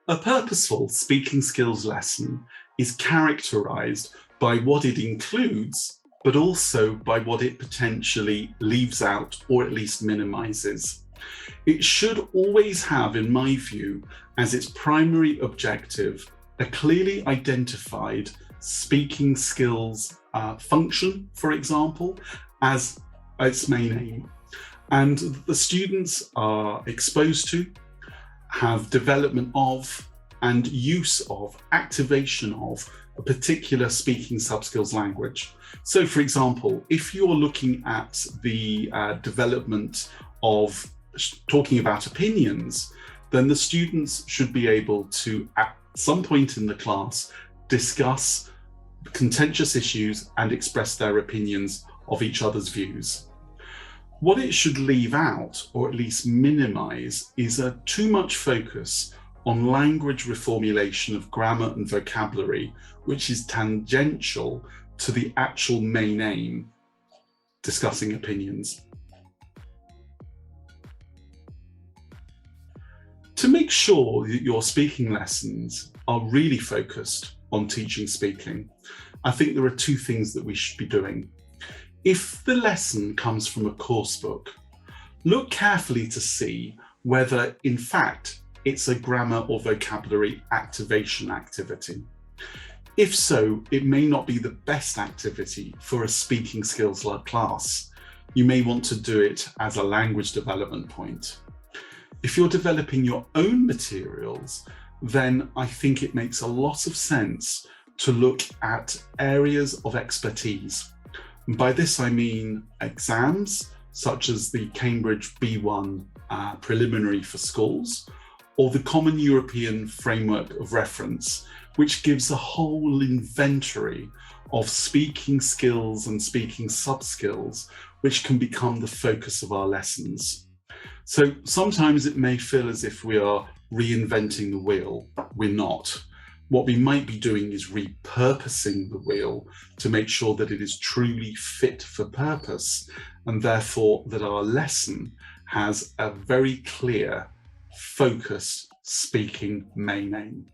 A purposeful speaking skills lesson is characterised by what it includes, but also by what it potentially leaves out or at least minimises. It should always have, in my view, as its primary objective, a clearly identified speaking skills function, for example, as its main aim. And the students are exposed to, have development of, and use of, activation of a particular speaking subskills language. So, for example, if you're looking at the development of talking about opinions, then the students should be able to, at some point in the class, discuss contentious issues and express their opinions of each other's views. What it should leave out, or at least minimize, is a too much focus on language reformulation of grammar and vocabulary, which is tangential to the actual main aim, discussing opinions. To make sure that your speaking lessons are really focused on teaching speaking, I think there are two things that we should be doing. If the lesson comes from a course book, look carefully to see whether, in fact, it's a grammar or vocabulary activation activity. If so, it may not be the best activity for a speaking skills class. You may want to do it as a language development point. If you're developing your own materials, then I think it makes a lot of sense to look at areas of expertise. By this I mean exams, such as the Cambridge B1 preliminary for schools, or the Common European Framework of Reference, which gives a whole inventory of speaking skills and speaking sub-skills, which can become the focus of our lessons. So sometimes it may feel as if we are reinventing the wheel. We're not. What we might be doing is repurposing the wheel to make sure that it is truly fit for purpose, and therefore that our lesson has a very clear, focused speaking main aim.